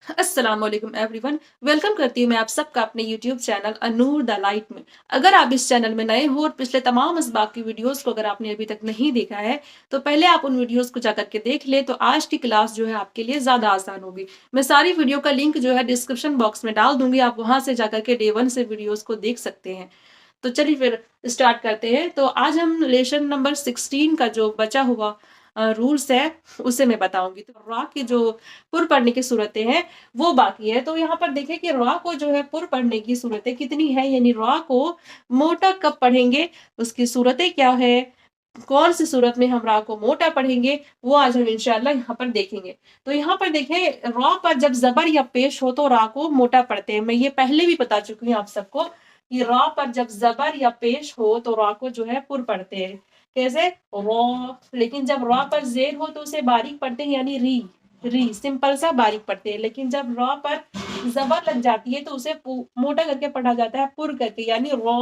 السلام علیکم every one, welcome کرتی ہوں میں آپ سب کا اپنے YouTube channel Anwar the light میں۔ اگر آپ اس چینل میں نئے ہو اور پچھلے تمام اسباق کی ویڈیوز کو اگر آپ نے ابھی تک نہیں دیکھا ہے تو پہلے آپ ان ویڈیوز کو جا کر کے دیکھ لیں، تو آج کی کلاس جو ہے آپ کے لیے زیادہ آسان ہوگی۔ میں ساری ویڈیو کا لنک جو ہے ڈسکرپشن باکس میں ڈال دوں گی، آپ وہاں سے جا کر کے ڈے 1 سے ویڈیوز کو دیکھ سکتے ہیں۔ تو چلیے پھر اسٹارٹ کرتے ہیں۔ تو آج ہم لیسن نمبر 16 کا جو بچا ہوا رولز ہے اسے میں بتاؤں گی۔ تو را کی جو پر پڑھنے کی صورتیں ہیں وہ باقی ہے۔ تو یہاں پر دیکھیں کہ را کو جو ہے پر پڑھنے کی صورتیں کتنی ہے، یعنی را کو موٹا کب پڑھیں گے، اس کی صورتیں کیا ہے، کون سی صورت میں ہم را کو موٹا پڑھیں گے، وہ آج ہم انشاءاللہ یہاں پر دیکھیں گے۔ تو یہاں پر دیکھیں را پر جب زبر یا پیش ہو تو را کو موٹا پڑھتے ہیں۔ میں یہ پہلے بھی بتا چکی ہوں آپ سب کو کہ را پر جب زبر یا پیش ہو تو را کو جو ہے پر پڑھتے ہیں۔ کیسے را، لیکن جب را پر زیر ہو تو اسے باریک پڑھتے ہیں، یعنی ری، ری سمپل سا باریک پڑھتے ہیں۔ لیکن جب را پر زبر لگ جاتی ہے تو اسے موٹا کر کے پڑھا جاتا ہے، پر کر کے، یعنی را۔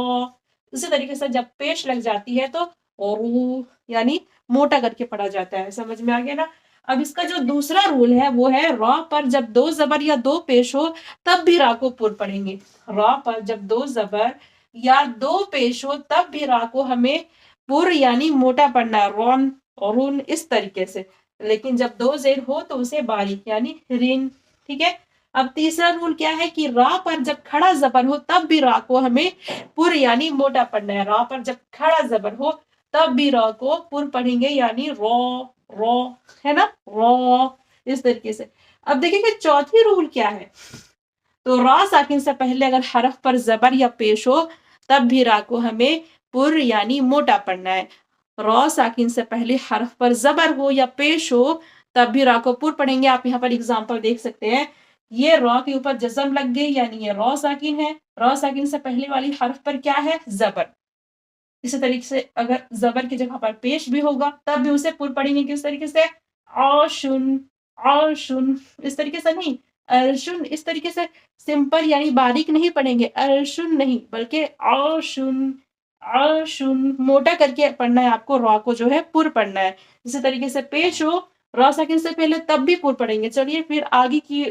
اسی طریقے سے جب پیش لگ جاتی ہے تو رو، یعنی موٹا کر کے پڑھا جاتا ہے۔ سمجھ میں آ گیا نا؟ اب اس کا جو دوسرا رول ہے وہ ہے را پر جب دو زبر یا دو پیش ہو تب بھی را کو پر پڑھیں گے۔ را پر جب دو زبر یا دو پیش ہو تب بھی را کو ہمیں پر یعنی موٹا پڑھنا ہے، رون، رون، اس طریقے سے۔ لیکن جب دو زیر ہو تو اسے باریک، یعنی رین۔ ٹھیک ہے؟ اب تیسرا رول کیا ہے کہ را پر جب کھڑا زبر ہو تب بھی را کو ہمیں پر یعنی موٹا پڑھنا ہے۔ را پر جب کھڑا زبر ہو تب بھی را کو پر پڑھیں گے، یعنی رو، رو، ہے نا، رو، اس طریقے سے۔ اب دیکھیں کہ چوتھی رول کیا ہے۔ تو را ساکن سے پہلے اگر حرف پر زبر یا پیش ہو تب بھی را کو ہمیں پر یعنی موٹا پڑھنا ہے۔ را ساکن سے پہلے حرف پر زبر ہو یا پیش ہو تب بھی را کو پر پڑھیں گے۔ آپ یہاں پر اگزامپل دیکھ سکتے ہیں، یہ را کے اوپر جزم لگ گئی، یعنی یہ را ساکن ہے۔ را ساکن سے پہلے والی حرف پر کیا ہے، زبر۔ اسی طریقے سے اگر زبر کی جگہ پر پیش بھی ہوگا تب بھی اسے پر پڑھیں گے، کس طریقے سے، آشن، آشن، اس طریقے سے نہیں، ارشن، اس طریقے سے سمپل یعنی باریک نہیں پڑھیں گے، ارشن نہیں بلکہ آشن، آشن، موٹا کر کے پڑھنا ہے آپ کو، را کو جو ہے پر پڑھنا ہے۔ اسی طریقے سے پیش ہو را ساکن سے پہلے تب بھی پر پڑھیں گے۔ چلیے پھر آگے کی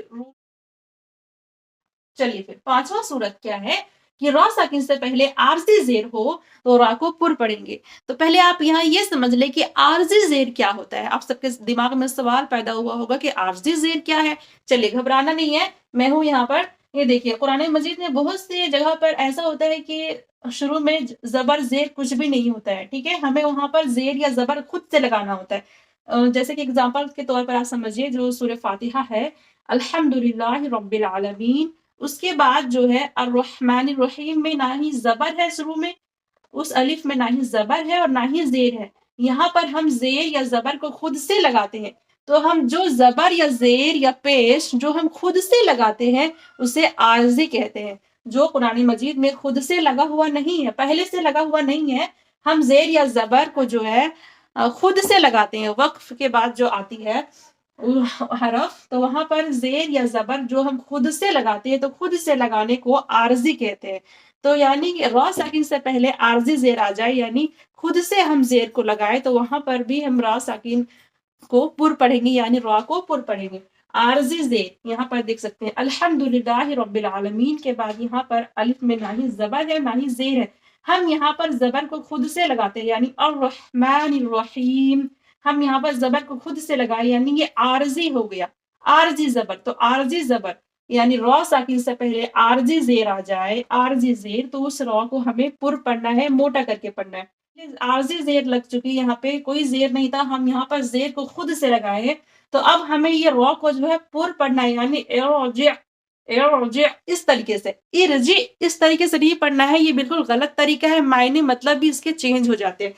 چلیے پھر پانچواں صورت کیا ہے کہ را ساکن سے پہلے عارضی زیر ہو تو را کو پر پڑھیں گے۔ تو پہلے آپ یہاں یہ سمجھ لیں کہ عارضی زیر کیا ہوتا ہے۔ آپ سب کے دماغ میں سوال پیدا ہوا ہوگا کہ عارضی زیر کیا ہے۔ چلیے گھبرانا نہیں ہے، میں ہوں یہاں پر۔ یہ دیکھیے قرآن مجید میں بہت سی جگہ پر ایسا ہوتا ہے کہ شروع میں زبر زیر کچھ بھی نہیں ہوتا ہے، ٹھیک ہے، ہمیں وہاں پر زیر یا زبر خود سے لگانا ہوتا ہے۔ جیسے کہ اگزامپل کے طور پر آپ سمجھیے جو سورہ فاتحہ ہے، الحمدللہ رب العالمین، اس کے بعد جو ہے الرحمن الرحیم میں نہ ہی زبر ہے، شروع میں اس الف میں نہ ہی زبر ہے اور نہ ہی زیر ہے۔ یہاں پر ہم زیر یا زبر کو خود سے لگاتے ہیں، تو ہم جو زبر یا زیر یا پیش جو ہم خود سے لگاتے ہیں اسے عارضی کہتے ہیں۔ جو قرآن مجید میں خود سے لگا ہوا نہیں ہے، پہلے سے لگا ہوا نہیں ہے، ہم زیر یا زبر کو جو ہے خود سے لگاتے ہیں، وقف کے بعد جو آتی ہے حرف، تو وہاں پر زیر یا زبر جو ہم خود سے لگاتے ہیں تو خود سے لگانے کو عارضی کہتے ہیں۔ تو یعنی کہ را ساکن سے پہلے عارضی زیر آ جائے، یعنی خود سے ہم زیر کو لگائے، تو وہاں پر بھی ہم را ساکن کو پر پڑھیں گے، یعنی را کو پر پڑھیں گے۔ عارضی زیر یہاں پر دیکھ سکتے ہیں، الحمدللہ رب العالمین کے بعد یہاں پر الف میں نہ ہی زبر ہے نہ ہی زیر ہے، ہم یہاں پر زبر کو خود سے لگاتے ہیں، یعنی الرحمن الرحیم، ہم یہاں پر زبر کو خود سے لگائے، یعنی یہ عارضی ہو گیا، عارضی زبر۔ تو عارضی زبر یعنی را ساکن سے پہلے عارضی زیر آ جائے، عارضی زیر، تو اس را کو ہمیں پر پڑھنا ہے، موٹا کر کے پڑھنا ہے۔ عارضی زیر لگ چکی، یہاں پہ کوئی زیر نہیں تھا، ہم یہاں پر زیر کو خود سے لگائے، تو اب ہمیں یہ را کو جو ہے پر پڑھنا ہے، یعنی ارجع، ارجع، اس طریقے سے، ارجع، اس طریقے سے نہیں پڑھنا ہے، یہ بالکل غلط طریقہ ہے، معنی مطلب بھی اس کے چینج ہو جاتے ہیں۔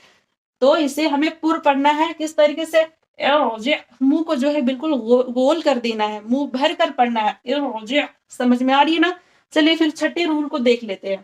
تو اسے ہمیں پر پڑھنا ہے کس طریقے سے، ارجع، منہ کو جو ہے بالکل گول کر دینا ہے، منہ بھر کر پڑھنا ہے، ارجع، سمجھ میں آ رہی ہے نا؟ چلیے پھر چھٹے رول کو دیکھ لیتے ہیں۔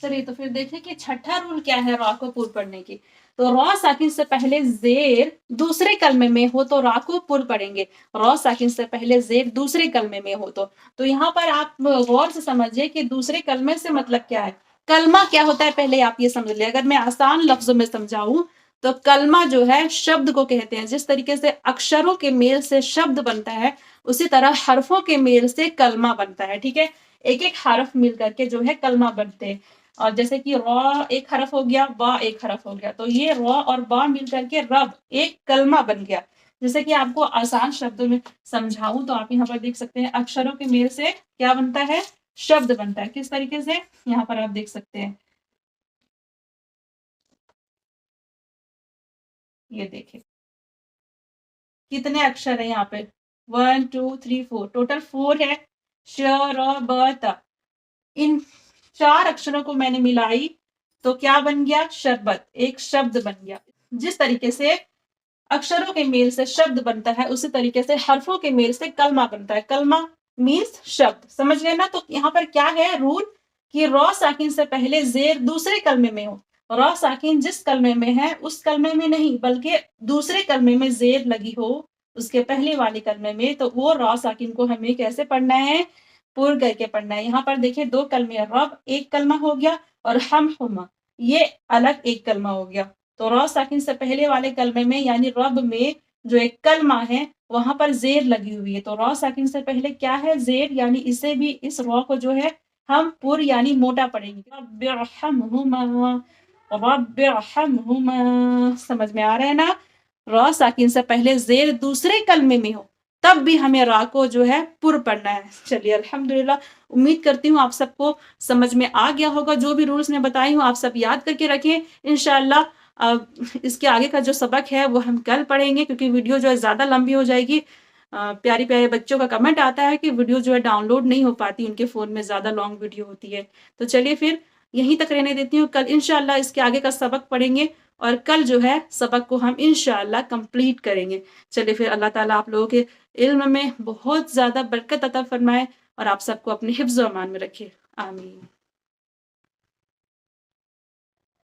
چلیے تو پھر دیکھیں کہ چھٹا رول کیا ہے را کو پر پڑھنے کی۔ تو را ساکن سے پہلے زیر دوسرے کلمے میں ہو تو را کو پر پڑھیں گے، را ساکن سے پہلے زیر دوسرے کلمے میں ہو تو یہاں پر آپ غور سے سمجھیے کہ دوسرے کلمے سے مطلب کیا ہے، کلمہ کیا ہوتا ہے، پہلے آپ یہ سمجھ لیں۔ اگر میں آسان لفظوں میں سمجھاؤں تو کلمہ جو ہے شبد کو کہتے ہیں. جس طریقے سے اکشروں کے میل سے شبد بنتا ہے اسی طرح حرفوں کے میل سے کلمہ بنتا ہے. ٹھیک ہے، ایک ایک حرف مل کر کے جو ہے کلمہ بنتے ہیں. اور جیسے کہ را ایک حرف ہو گیا، با ایک حرف ہو گیا، تو یہ را اور با مل کر کے رب ایک کلمہ بن گیا. جیسے کہ آپ کو آسان شبدوں میں سمجھاؤں تو آپ یہاں پر دیکھ سکتے ہیں اکشروں کے میل سے کیا بنتا ہے، شبد بنتا ہے. کس طریقے سے یہاں پر آپ دیکھ سکتے ہیں، یہ دیکھیں کتنے اکشر ہیں یہاں پہ، 1 2 3 4، ٹوٹل 4 ہے. ش ر ب ت، ان 4 اکشروں کو میں نے ملائی تو کیا بن گیا، شربت، ایک شبد بن گیا. جس طریقے سے اکشروں کے میل سے شبد بنتا ہے اسی طریقے سے حرفوں کے میل سے کلمہ بنتا ہے. کلمہ مینس شبد، سمجھ گئے نا. تو یہاں پر کیا ہے رول، کہ را ساکن سے پہلے زیر دوسرے کلمے میں ہو. را ساکن جس کلمے میں ہے اس کلمے میں نہیں بلکہ دوسرے کلمے میں زیر لگی ہو اس کے پہلے والے کلمے میں، تو وہ را ساکن کو ہمیں کیسے پڑھنا ہے، پر کر کے پڑھنا ہے. یہاں پر دیکھیں 2 کلمے، رب ایک کلمہ ہو گیا اور ہم ہما یہ الگ ایک کلمہ ہو گیا. تو را ساکن سے پہلے والے کلمے میں یعنی رب میں جو ایک کلمہ ہے وہاں پر زیر لگی ہوئی ہے. تو را ساکن سے پہلے کیا ہے، زیر، یعنی اسے بھی اس را کو جو ہے ہم پر یعنی موٹا پڑھیں گے. رب ارحمہما، رب ارحمہما، سمجھ میں آ رہا ہے نا. را ساکن سے پہلے زیر دوسرے کلمے میں ہو تب بھی ہمیں را کو جو ہے پر پڑھنا ہے. چلیے الحمدللہ، امید کرتی ہوں آپ سب کو سمجھ میں آ گیا ہوگا. جو بھی رولز میں بتائی ہوں آپ سب یاد کر کے رکھیں. انشاءاللہ اب اس کے آگے کا جو سبق ہے وہ ہم کل پڑھیں گے کیونکہ ویڈیو جو ہے زیادہ لمبی ہو جائے گی. پیاری پیارے بچوں کا کمنٹ آتا ہے کہ ویڈیو جو ہے ڈاؤن لوڈ نہیں ہو پاتی، ان کے فون میں زیادہ لانگ ویڈیو ہوتی ہے. تو چلیے پھر یہیں تک رہنے دیتی ہوں. کل انشاءاللہ اس کے آگے کا سبق پڑھیں گے اور کل جو ہے سبق کو ہم انشاءاللہ کمپلیٹ کریں گے. چلیے پھر اللہ تعالیٰ آپ لوگوں کے علم میں بہت زیادہ برکت عطا فرمائے اور آپ سب کو اپنے حفظ و امان میں رکھے. آمین.